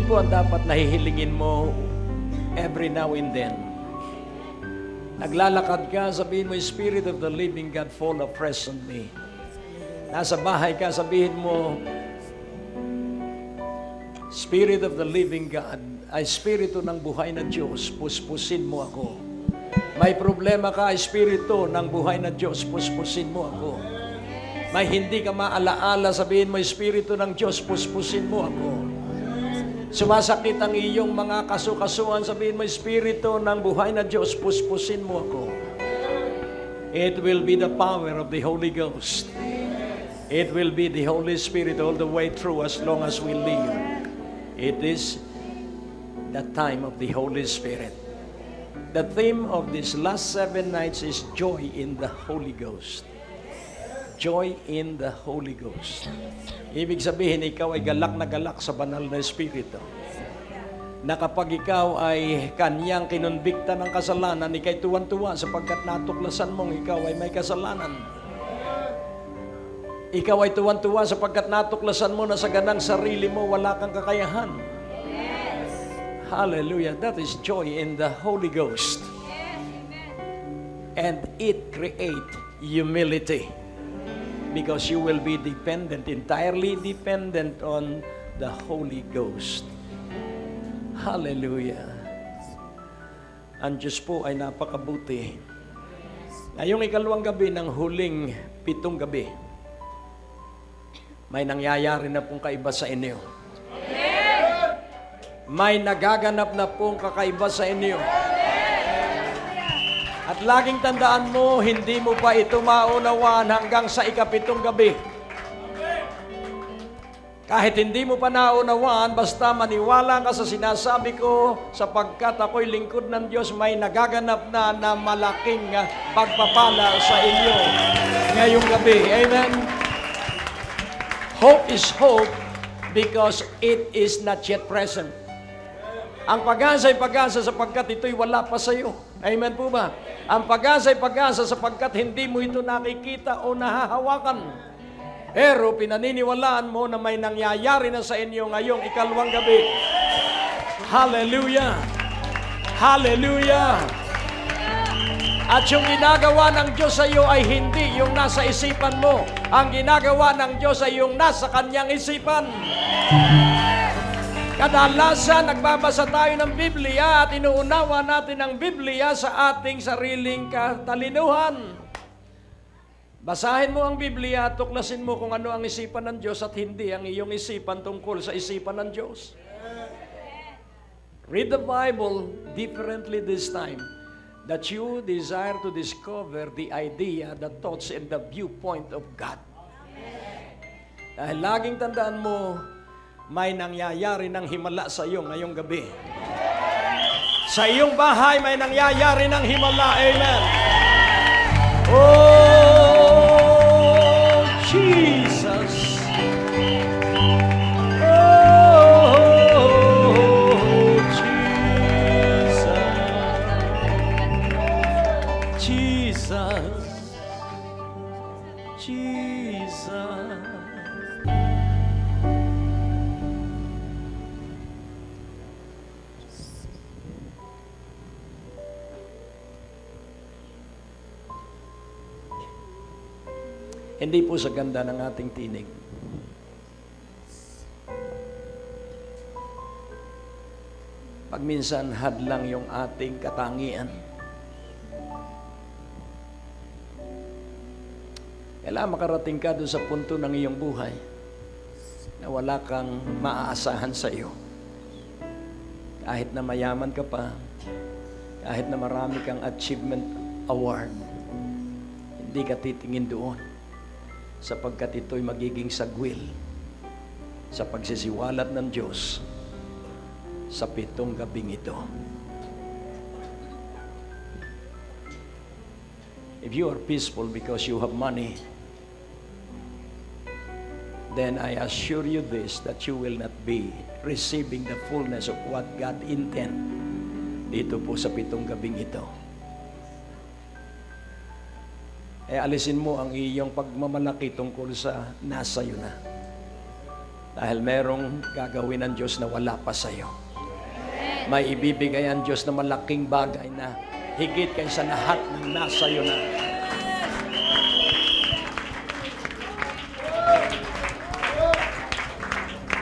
po ang dapat nahihilingin mo every now and then. Naglalakad ka, sabihin mo, Spirit of the living God, fall afresh on me. Nasa bahay ka, sabihin mo, Spirit of the living God, ay Espiritu ng buhay na Diyos, puspusin mo ako. May problema ka, Espiritu ng buhay na Diyos, puspusin mo ako. May hindi ka maalaala, sabihin mo, Espiritu ng Diyos, puspusin mo ako. Sumasakit ang iyong mga kasukasuan, sabihin mo, Espiritu ng buhay na Diyos, puspusin mo ako. It will be the power of the Holy Ghost. It will be the Holy Spirit all the way through as long as we live. It is the time of the Holy Spirit. The theme of these last 7 nights is joy in the Holy Ghost. Joy in the Holy Ghost. Ibig sabihin, ikaw ay galak na galak sa banal na Espiritu. Na kapag ikaw ay kanyang kinonbikta ng kasalanan, ikay tuwan-tuwa sapagkat natuklasan mong ikaw ay may kasalanan. Ikaw ay tuwan-tuwa sapagkat natuklasan mo na sa ganang sarili mo wala kang kakayahan. Hallelujah. That is joy in the Holy Ghost. And it creates humility. Because you will be dependent, entirely dependent on the Holy Ghost. Hallelujah. Ang Diyos po ay napakabuti. Ngayong ikalawang gabi ng huling 7 gabi, may nangyayari na pong kaiba sa inyo. May nagaganap na pong kakaiba sa inyo. At laging tandaan mo, hindi mo pa ito maunawaan hanggang sa ika-7 gabi. Kahit hindi mo pa naunawaan, basta maniwala ka sa sinasabi ko, sapagkat ako'y lingkod ng Diyos, may nagaganap na malaking pagpapala sa inyo ngayong gabi. Amen? Hope is hope because it is not yet present. Ang pag-asa ay pag-asa sapagkat ito'y wala pa sa iyo. Amen po ba? Ang pag-asa ay pag-asa sapagkat hindi mo ito nakikita o nahahawakan. Pero pinaniniwalaan mo na may nangyayari na sa inyo ngayong ikalawang gabi. Hallelujah! Hallelujah! At yung ginagawa ng Diyos sa iyo ay hindi yung nasa isipan mo. Ang ginagawa ng Diyos ay yung nasa kanyang isipan. Kadalasan, nagbabasa tayo ng Biblia at inuunawa natin ang Biblia sa ating sariling katalinuhan. Basahin mo ang Biblia at tuklasin mo kung ano ang isipan ng Diyos at hindi ang iyong isipan tungkol sa isipan ng Diyos. Read the Bible differently this time, that you desire to discover the idea, the thoughts, and the viewpoint of God. Dahil laging tandaan mo, may nangyayari ng himala sa iyo ngayong gabi. Sa iyong bahay, may nangyayari ng himala. Amen. Oh, Jesus. Oh, Jesus. Jesus. Jesus. Hindi po sa ganda ng ating tinig. Pag minsan hadlang yung ating katangian. Kailangan makarating ka doon sa punto ng iyong buhay na wala kang maaasahan sa iyo. Kahit na mayaman ka pa, kahit na marami kang achievement award, hindi ka titingin doon. Sapagkat ito'y magiging sagwil sa pagsisiwalat ng Diyos sa 7 gabing ito. If you are peaceful because you have money, then I assure you this, that you will not be receiving the fullness of what God intend dito po sa 7 gabing ito. Alisin mo ang iyong pagmamalaki tungkol sa nasa iyo na. Dahil merong gagawin ng Diyos na wala pa sa'yo. May ibibigay ang Diyos na malaking bagay na higit kaysa lahat ng nasa iyo na.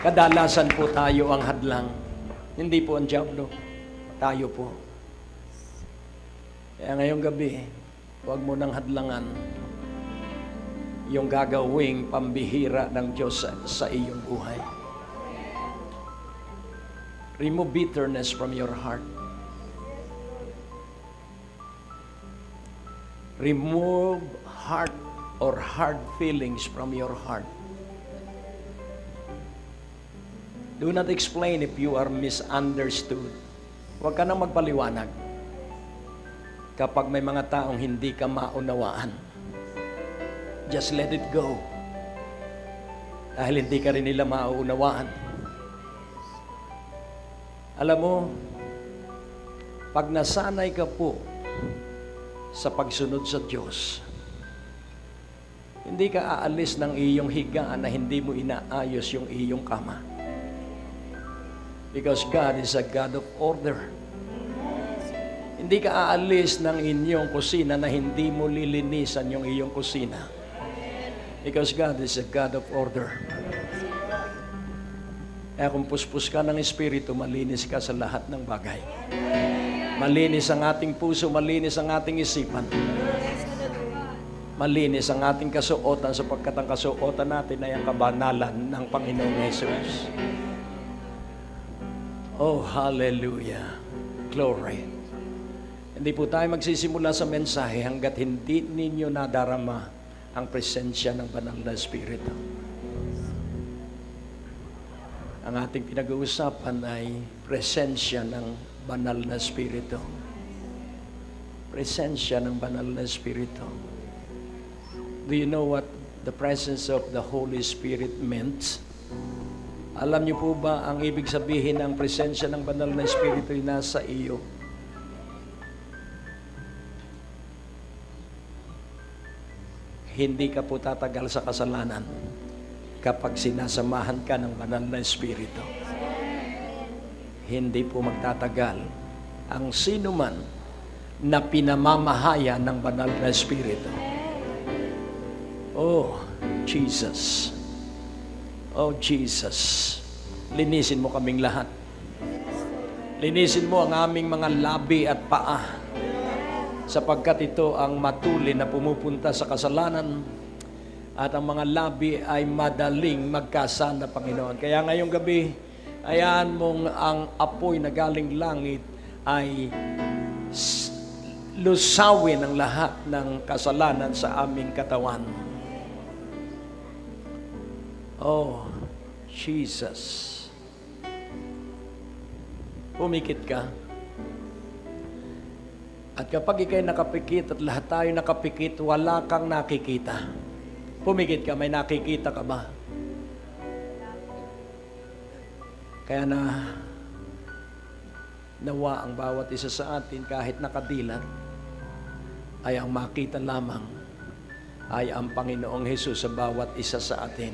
Kadalasan po tayo ang hadlang. Hindi po ang diablo. Tayo po. Kaya ngayong gabi, huwag mo nang hadlangan yung gagawing pambihira ng Diyos sa iyong buhay. Remove bitterness from your heart. Remove heart or hard feelings from your heart. Do not explain if you are misunderstood. Huwag ka nang magpaliwanag kapag may mga taong hindi ka maunawaan. Just let it go. Dahil hindi ka rin nila mauunawaan. Alam mo, pag nasanay ka po sa pagsunod sa Diyos, hindi ka aalis ng iyong higaan na hindi mo inaayos yung iyong kama. Because God is a God of order. Hindi ka aalis ng inyong kusina na hindi mo lilinisan yung iyong kusina. Because God is a God of order. Kaya kung puspos ka ng Espiritu, malinis ka sa lahat ng bagay. Malinis ang ating puso, malinis ang ating isipan. Malinis ang ating kasuotan sapagkat ang kasuotan natin ay ang kabanalan ng Panginoong Jesus. Oh, hallelujah. Glory. Hindi po tayo magsisimula sa mensahe hanggat hindi ninyo nadarama ang presensya ng Banal na Espiritu. Ang ating pinag-uusapan ay presensya ng Banal na Espiritu. Presensya ng Banal na Espiritu. Do you know what the presence of the Holy Spirit meant? Alam niyo po ba ang ibig sabihin ng presensya ng Banal na Espiritu ay nasa iyo? Hindi ka po tatagal sa kasalanan kapag sinasamahan ka ng Banal na Espiritu. Hindi po magtatagal ang sino man na pinamamahaya ng Banal na Espiritu. Oh, Jesus. Oh, Jesus. Linisin mo kaming lahat. Linisin mo ang aming mga labi at paa. Sapagkat ito ang matuli na pumupunta sa kasalanan at ang mga labi ay madaling magkasala, Panginoon. Kaya ngayong gabi, hayaan mong ang apoy na galing langit ay lusawin ang lahat ng kasalanan sa aming katawan. Oh, Jesus. Pumikit ka. At kapag ikay nakapikit at lahat tayo nakapikit, wala kang nakikita. Pumikit ka, may nakikita ka ba? Kaya nawa ang bawat isa sa atin kahit nakadilat ay ang makita lamang ay ang Panginoong Hesus sa bawat isa sa atin.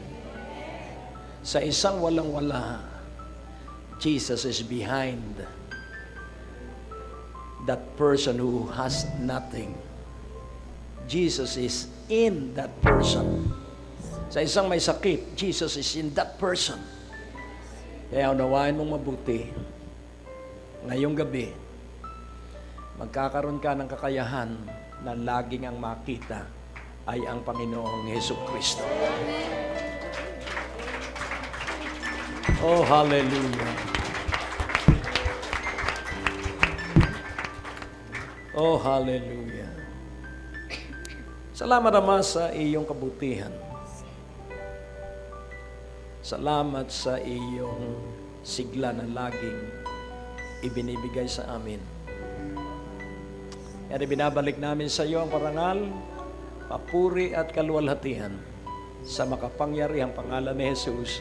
Sa isang walang-wala, Jesus is behind that person who has nothing. Jesus is in that person. Sa isang may sakit, Jesus is in that person. Kaya unawain mong mabuti, ngayong gabi, magkakaroon ka ng kakayahan na laging ang makita ay ang Panginoong Hesukristo. Oh, hallelujah. Oh, hallelujah. Salamat, Ama, sa iyong kabutihan. Salamat sa iyong sigla na laging ibinibigay sa amin. Kaya binabalik namin sa iyo ang parangal, papuri at kaluwalhatian sa makapangyarihang pangalan ni Jesus.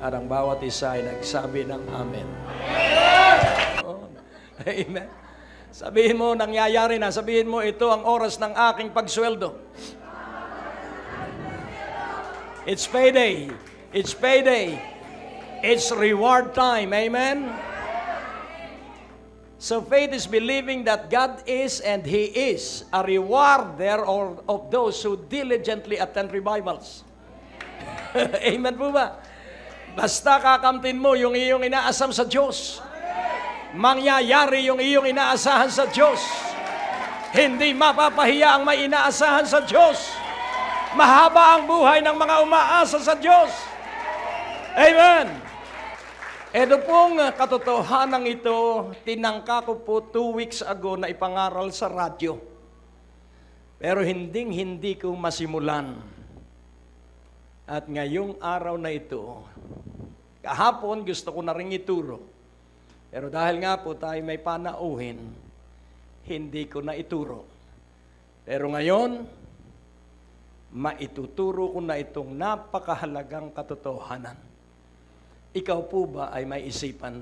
At ang bawat isa ay nagsabi ng Amen. Oh, amen. Sabihin mo, nangyayari na. Sabihin mo, ito ang oras ng aking pagsweldo. It's payday. It's payday. It's reward time. Amen? So faith is believing that God is and He is a rewarder of those who diligently attend revivals. Amen po ba? Basta kakamtin mo yung iyong inaasam sa Diyos, mangyayari yung iyong inaasahan sa Diyos. Hindi mapapahiya ang may inaasahan sa Diyos. Mahaba ang buhay ng mga umaasa sa Diyos. Amen. Ito pong katotohanan ito, tinangka ko po 2 weeks ago na ipangaral sa radyo. Pero hindi ko masimulan. At ngayong araw na ito, kahapon gusto ko na rin ituro. Pero dahil nga po tayo may panauhin, hindi ko na ituro. Pero ngayon, maituturo ko na itong napakahalagang katotohanan. Ikaw po ba ay may isipan?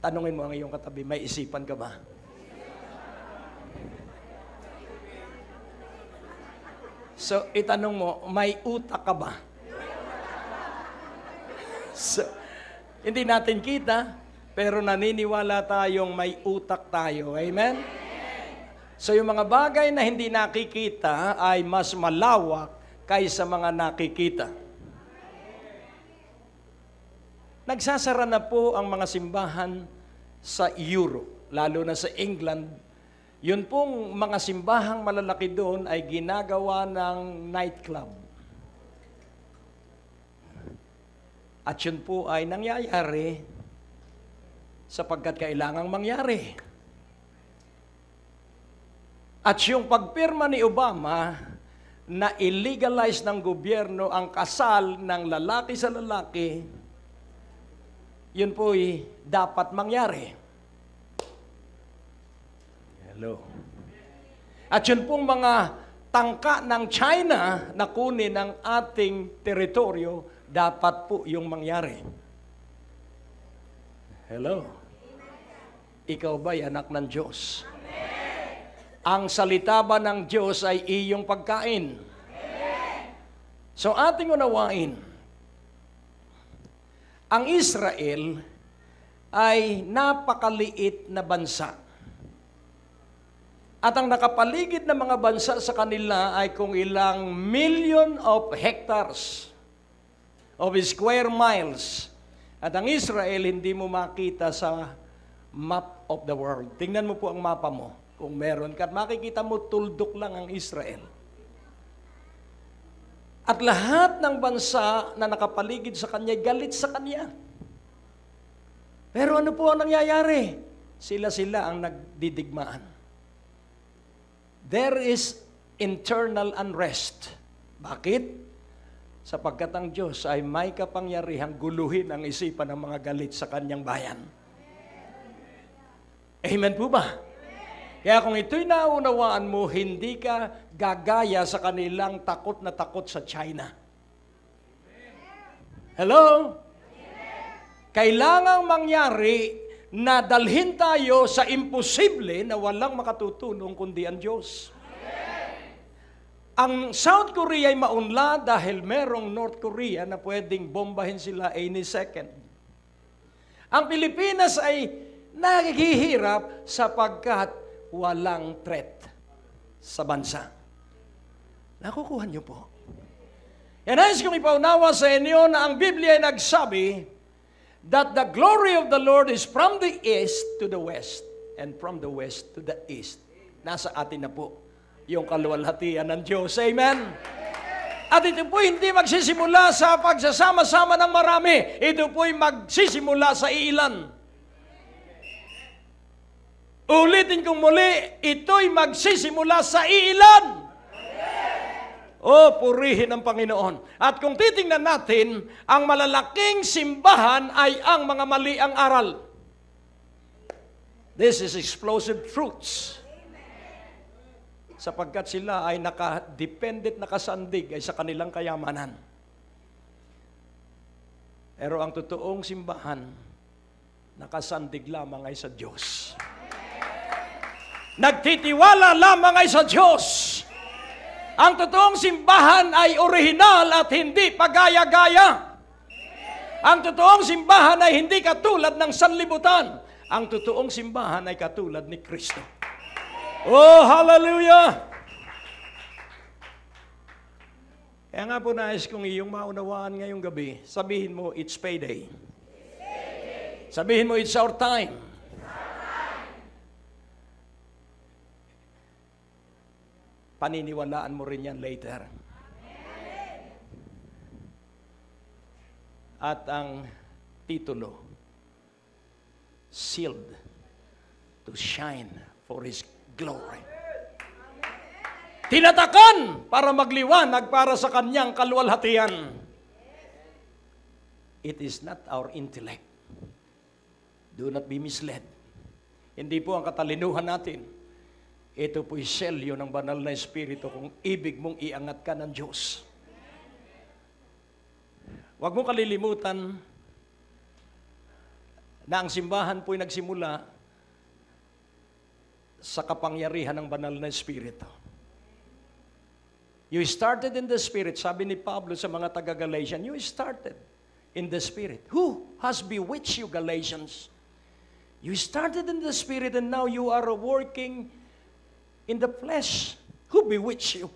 Tanungin mo ang iyong katabi, may isipan ka ba? So, itanong mo, may utak ka ba? So, hindi natin kita, pero naniniwala tayong may utak tayo. Amen? So, yung mga bagay na hindi nakikita ay mas malawak kaysa mga nakikita. Nagsasara na po ang mga simbahan sa Europe, lalo na sa England. Yun pong mga simbahang malalaki doon ay ginagawa ng nightclub. At yun po ay nangyayari sapagkat kailangang mangyari. At yung pagpirma ni Obama na illegalize ng gobyerno ang kasal ng lalaki sa lalaki, yun po ay dapat mangyari. Hello. At yun pong mga tangka ng China na kunin ang ating teritoryo, dapat po yung mangyari. Hello. Ikaw ba'y anak ng Diyos? Ang salita ba ng Diyos ay iyong pagkain? So ating unawain, ang Israel ay napakaliit na bansa. At ang nakapaligid na mga bansa sa kanila ay kung ilang million of hectares of square miles. At ang Israel hindi mo makita sa map of the world. Tingnan mo po ang mapa mo. Kung meron ka, makikita mo tuldok lang ang Israel. At lahat ng bansa na nakapaligid sa kanya, galit sa kanya. Pero ano po ang nangyayari? Sila ang nagdidigmaan. There is internal unrest. Bakit? Sapagkat ang Diyos ay may kapangyarihang guluhin ang isipan ng mga galit sa kanyang bayan. Amen po ba? Kaya kung ito'y naunawaan mo, hindi ka gagaya sa kanilang takot na takot sa China. Hello? Kailangang mangyari na dalhin tayo sa imposible na walang makatutulong kundi ang Diyos. Ang South Korea ay maunlad dahil merong North Korea na pwedeng bombahin sila any second. Ang Pilipinas ay naghihirap sapagkat walang threat sa bansa. Nakukuha niyo po. Yan nais kong ipaunawa sa inyo na ang Biblia ay nagsabi that the glory of the Lord is from the east to the west and from the west to the east. Nasa atin na po yung kaluwalhatian ng Diyos. Amen? At ito po hindi magsisimula sa pagsasama-sama ng marami. Ito po ay magsisimula sa iilan. Ulitin kong muli, ito'y magsisimula sa iilan. O, purihin ang Panginoon. At kung titingnan natin, ang malalaking simbahan ay ang mga mali ang aral. This is explosive truths. Sapagkat sila ay nakadependent, nakasandig ay sa kanilang kayamanan. Pero ang totoong simbahan, nakasandig lamang ay sa Diyos. Nagtitiwala lamang ay sa Diyos. Ang totoong simbahan ay orihinal at hindi pagaya-gaya. Ang totoong simbahan ay hindi katulad ng sanlibutan. Ang totoong simbahan ay katulad ni Kristo. Oh, hallelujah! Kaya nga po nais kong iyong maunawaan ngayong gabi, sabihin mo, it's payday. Sabihin mo, it's our time. Paniniwalaan mo rin yan later. At ang titulo, sealed to shine for His glory. Tinatakan para magliwanag para sa Kanyang kaluwalhatian. It is not our intellect. Do not be misled. Hindi po ang katalinuhan natin. Ito po'y selyo ng banal na Espiritu kung ibig mong iangat ka ng Diyos. Huwag mong kalilimutan na ang simbahan po'y nagsimula sa kapangyarihan ng banal na Espiritu. You started in the Spirit. Sabi ni Pablo sa mga taga-Galatian, you started in the Spirit. Who has bewitched you, Galatians? You started in the Spirit and now you are working in the flesh. Who bewitched you?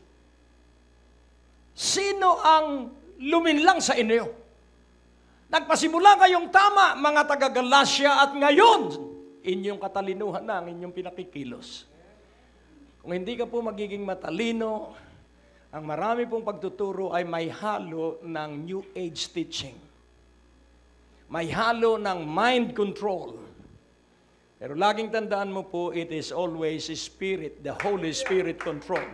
Sino ang luminlang sa inyo? Nagpasimula kayong tama, mga taga-Galacia, at ngayon, inyong katalinuhan na ang inyong pinakikilos. Kung hindi ka po magiging matalino, ang marami pong pagtuturo ay may halo ng New Age teaching. May halo ng mind control. Pero laging tandaan mo po, it is always Spirit, the Holy Spirit control.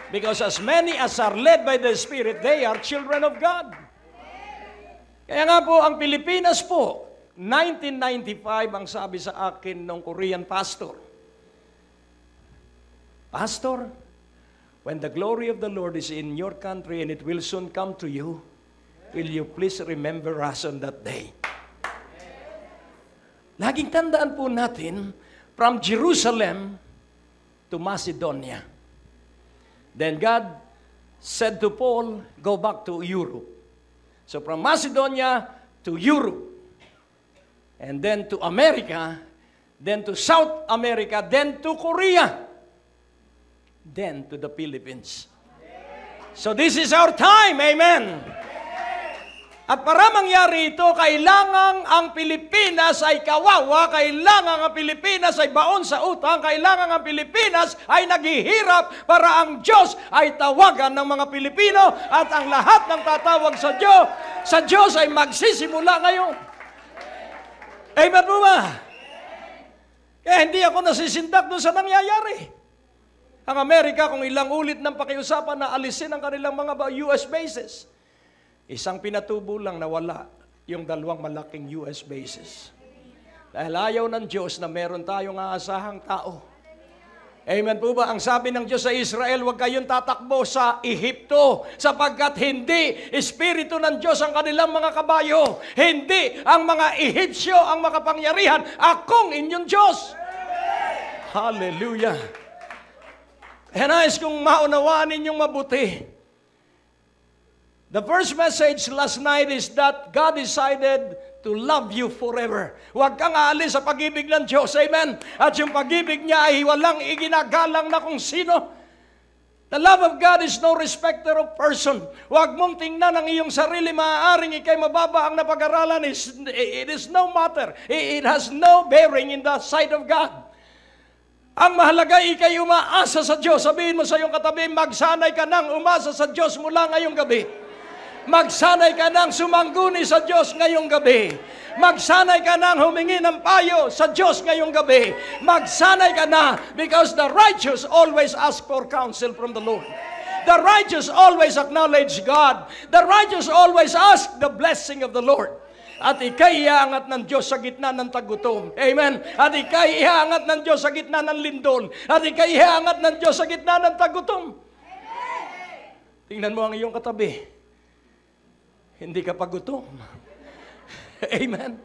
Because as many as are led by the Spirit, they are children of God. Kaya nga po, ang Pilipinas po, 1995 ang sabi sa akin ng Korean pastor. Pastor, when the glory of the Lord is in your country and it will soon come to you, will you please remember us on that day? Laging tandaan po natin, from Jerusalem to Macedonia. Then God said to Paul, go back to Europe. So from Macedonia to Europe, and then to America, then to South America, then to Korea, then to the Philippines. So this is our time, amen. At para mangyari ito, kailangan ang Pilipinas ay kawawa, kailangan ang Pilipinas ay baon sa utang, kailangan ang Pilipinas ay naghihirap para ang Diyos ay tawagan ng mga Pilipino at ang lahat ng tatawag sa Diyos ay magsisimula ngayon. Amen po ba? Kaya hindi ako nasisindak doon sa nangyayari. Ang Amerika, kung ilang ulit ng pakiusapan na alisin ang kanilang mga US bases, isang pinatubo lang nawala yung dalawang malaking US bases. Dahil ayaw ng Diyos na meron tayong aasahang tao. Amen po ba? Ang sabi ng Diyos sa Israel, huwag kayong tatakbo sa Ehipto sapagkat hindi Espiritu ng Diyos ang kanilang mga kabayo. Hindi ang mga Ehipsyo ang makapangyarihan. Akong inyong Diyos. Hallelujah. Kaya nais kong maunawaan ninyong mabuti. The first message last night is that God decided to love you forever. Huwag kang aalis sa pag-ibig ng Diyos. Amen? At yung pag-ibig niya ay walang iginagalang na kung sino. The love of God is no respecter of person. Huwag mong tingnan ang iyong sarili. Maaaring ikay mababa ang napag-aralan. It is no matter. It has no bearing in the sight of God. Ang mahalaga, ikay umaasa sa Diyos. Sabihin mo sa iyong katabi, magsanay ka nang umasa sa Diyos mula ngayong gabi. Magsanay ka nang sumangguni sa Diyos ngayong gabi. Magsanay ka nang humingi ng payo sa Diyos ngayong gabi. Magsanay ka na because the righteous always ask for counsel from the Lord. The righteous always acknowledge God. The righteous always ask the blessing of the Lord. At ikay iangat ng Diyos sa gitna ng tagutom. Amen. At ikay iangat ng Diyos sa gitna ng lindol. At ikay iangat ng Diyos sa gitna ng tagutom. Tingnan mo ang iyong katabi. Hindi ka pagutom. Amen.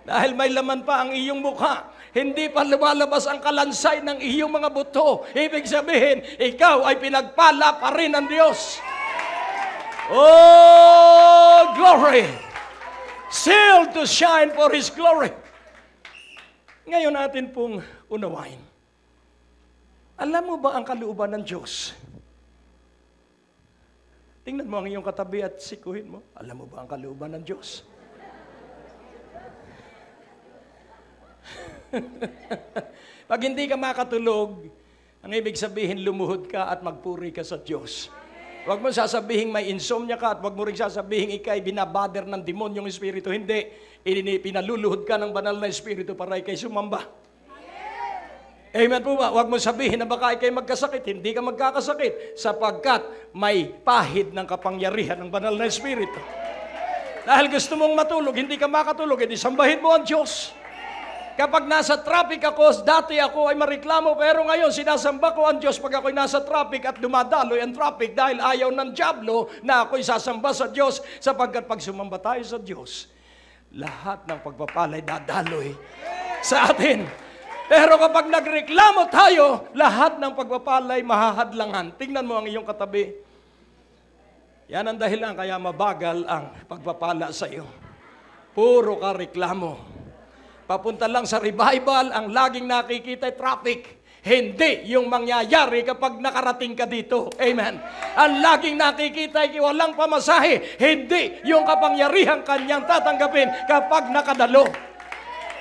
Dahil may laman pa ang iyong mukha. Hindi pa lumalabas ang kalansay ng iyong mga buto. Ibig sabihin, ikaw ay pinagpala pa rin ng Diyos. Oh, glory! Sealed to shine for His glory. Ngayon natin pong unawain. Alam mo ba ang kalooban ng Diyos? Tingnan mo ang iyong katabi at sikuhin mo. Alam mo ba ang kalooban ng Diyos? Pag hindi ka makatulog, ang ibig sabihin lumuhod ka at magpuri ka sa Diyos. Huwag mo sasabihin may insomnia ka at huwag mo rin sasabihin ikay binabader ng demonyong espiritu. Hindi. Pinaluluhod ka ng banal na espiritu para ikay sumamba. Amen po ba? Huwag mo sabihin na baka ikay magkasakit. Hindi ka magkakasakit sapagkat may pahid ng kapangyarihan ng banal na espiritu. Dahil gusto mong matulog, hindi ka makatulog, hindi sambahin mo ang Diyos. Kapag nasa traffic ako, dati ako ay mareklamo, pero ngayon sinasamba ko ang Diyos pag ako'y nasa traffic at dumadaloy ang traffic dahil ayaw ng dyablo na ako'y sasamba sa Diyos, sapagkat pag sumamba tayo sa Diyos, lahat ng pagpapalay dadaloy sa atin. Pero kapag nagreklamo tayo, lahat ng pagpapalay mahahadlangan. Tingnan mo ang iyong katabi. Yan ang dahilan kaya mabagal ang pagpapala sa iyo. Puro ka reklamo. Papunta lang sa revival, ang laging nakikita ay traffic. Hindi yung mangyayari kapag nakarating ka dito. Amen. Ang laging nakikita ay walang pamasahe. Hindi yung kapangyarihan kanyang tatanggapin kapag nakadalo.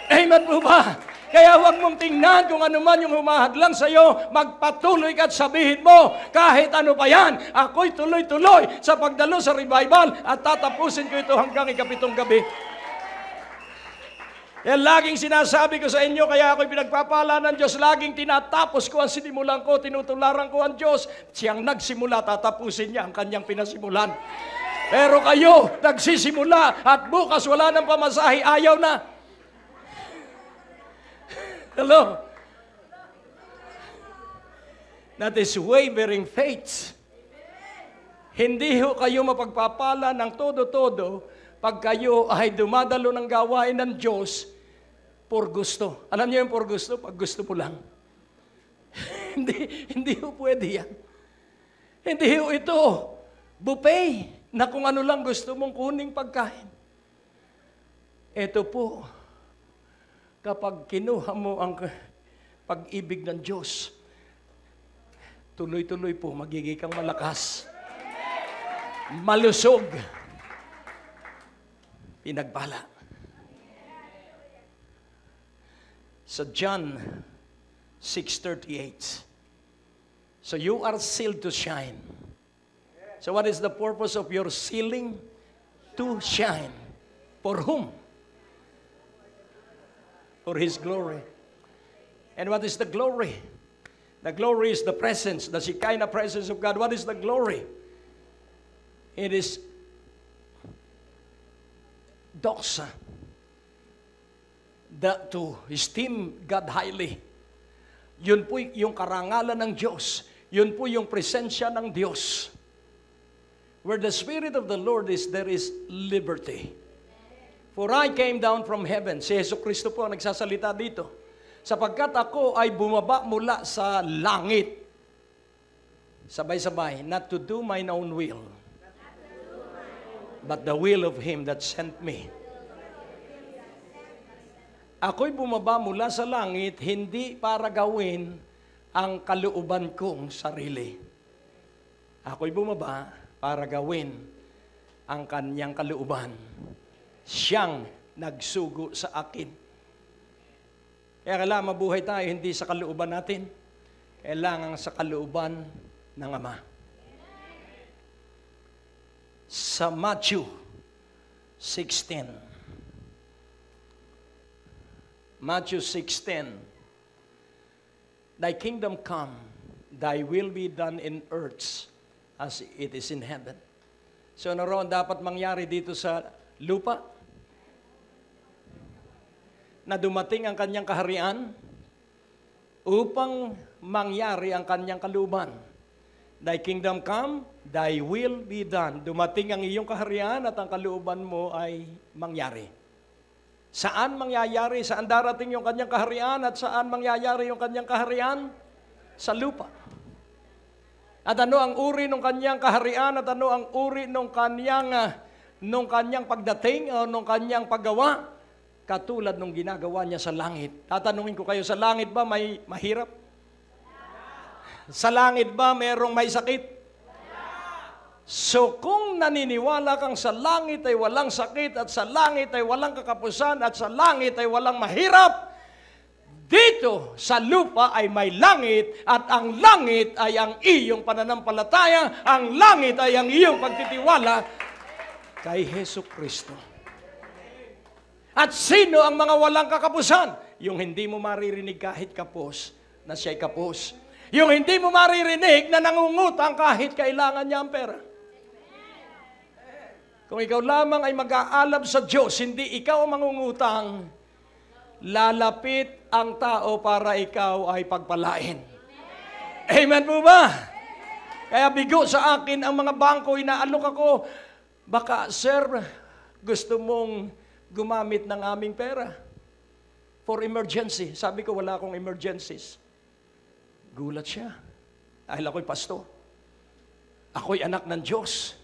Amen po ba? Kaya huwag mong tingnan kung ano man yung humahadlang sa iyo, magpatuloy ka at sabihin mo, kahit ano pa yan, ako'y tuloy-tuloy sa pagdalo sa revival at tatapusin ko ito hanggang ikapitong gabi. Yan laging sinasabi ko sa inyo, kaya ako'y pinagpapala ng Diyos. Laging tinatapos ko ang sinimulan ko, tinutularan ko ang Diyos. Siyang nagsimula, tatapusin niya ang kanyang pinasimulan. Pero kayo, nagsisimula at bukas wala ng pamasahe, ayaw na. Hello? That is wavering faith. Hindi ho kayo mapagpapala ng todo-todo pag kayo ay dumadalo ng gawain ng Diyos por gusto. Alam niyo yung por gusto? Pag gusto mo lang. hindi ho pwede yan. Hindi ho ito buffet na kung ano lang gusto mong kuning pagkain. Ito po, kapag kinuha mo ang pag-ibig ng Diyos, tuloy-tuloy po, magiging kang malakas, malusog, pinagpala. Sa John 6:38, so you are sealed to shine. So what is the purpose of your sealing? To shine. For whom? For His glory. And what is the glory? The glory is the presence, the Shekinah presence of God. What is the glory? It is doxa. To esteem God highly. Yun po yung karangalan ng Diyos. Yun po yung presensya ng Diyos. Where the Spirit of the Lord is, there is liberty. For I came down from heaven. Si Jesucristo po ang nagsasalita dito. Sapagkat ako ay bumaba mula sa langit. Sabay-sabay. Not to do mine own will, but the will of Him that sent me. Ako'y bumaba mula sa langit, hindi para gawin ang kalooban kong sarili. Ako'y bumaba para gawin ang kanyang kalooban. Siyang nagsugo sa akin. Kaya kailangan mabuhay tayo hindi sa kalooban natin, kailangan sa kalooban ng Ama. Sa Matthew 16. Matthew 6:10. Thy kingdom come, thy will be done in earth as it is in heaven. So naroon dapat mangyari dito sa lupa? Na dumating ang kanyang kaharian upang mangyari ang kanyang kalooban. Thy kingdom come, thy will be done. Dumating ang iyong kaharian at ang kalooban mo ay mangyari. Saan mangyayari? Saan darating yung kanyang kaharian at saan mangyayari yung kanyang kaharian? Sa lupa. At ano ang uri ng kanyang kaharian at ano ang uri ng kanyang nung kanyang pagdating o nung kanyang paggawa, katulad nung ginagawa niya sa langit. Tatanungin ko kayo, sa langit ba may mahirap? Sa langit ba mayroong may sakit? So kung naniniwala kang sa langit ay walang sakit at sa langit ay walang kakapusan at sa langit ay walang mahirap, dito sa lupa ay may langit at ang langit ay ang iyong pananampalataya, ang langit ay ang iyong pagtitiwala kay Hesus Kristo. At sino ang mga walang kakapusan? Yung hindi mo maririnig kahit kapos na siya'y kapos. Yung hindi mo maririnig na nangungutang kahit kailangan niya ang pera. Kung ikaw lamang ay mag-aalab sa Diyos, hindi ikaw ang mangungutang, lalapit ang tao para ikaw ay pagpalain. Amen po ba? Kaya bigo sa akin ang mga bangko, inaalok ako, baka, sir, gusto mong gumamit ng aming pera for emergency. Sabi ko, wala akong emergencies. Gulat siya. Dahil ako'y pasto. Ako'y anak ng Diyos.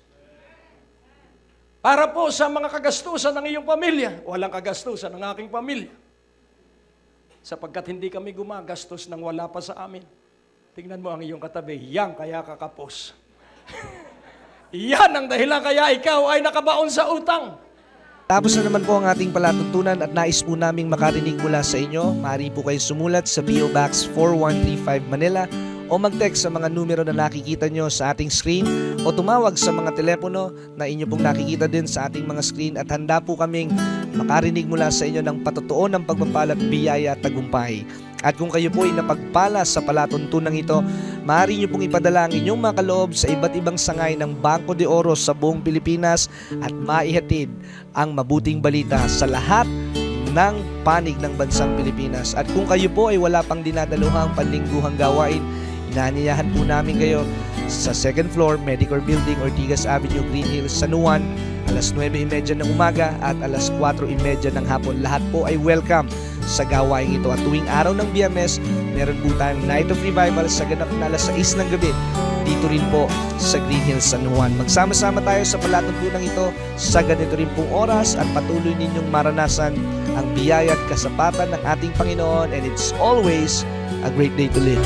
Para po sa mga kagastusan ng iyong pamilya, walang kagastusan ng aking pamilya. Sapagkat hindi kami gumagastos nang wala pa sa amin. Tingnan mo ang iyong katabi, yan kaya kakapos. Yan ang dahilan kaya ikaw ay nakabaon sa utang. Tapos na naman po ang ating palatuntunan at nais po naming makarinig mula sa inyo. Maaari po kayo sumulat sa PO Box 4135 Manila o mag-text sa mga numero na nakikita nyo sa ating screen o tumawag sa mga telepono na inyo pong nakikita din sa ating mga screen at handa po kaming makarinig mula sa inyo ng patotoo ng pagpapala at biyaya at tagumpay. At kung kayo po ay napagpala sa palatuntunan ito, maaari nyo pong ipadala ang inyong mga kaloob sa iba't ibang sangay ng Bangko de Oro sa buong Pilipinas at maihatid ang mabuting balita sa lahat ng panig ng bansang Pilipinas. At kung kayo po ay wala pang dinadaluhang panlingguhang gawain, inaanyayahan po namin kayo sa 2nd floor, Medicare Building, Ortigas Avenue, Green Hills, San Juan, alas 9:30 ng umaga at alas 4:30 ng hapon. Lahat po ay welcome sa gawain ito. At tuwing araw ng Biyernes, meron po tayong Night of Revival sa ganap na alas 6 ng gabi. Dito rin po sa Green Hills, San Juan. Magsama-sama tayo sa palatuntunan ito sa ganito rin pong oras at patuloy ninyong maranasan ang biyaya at kasapatan ng ating Panginoon, and it's always a great day to live.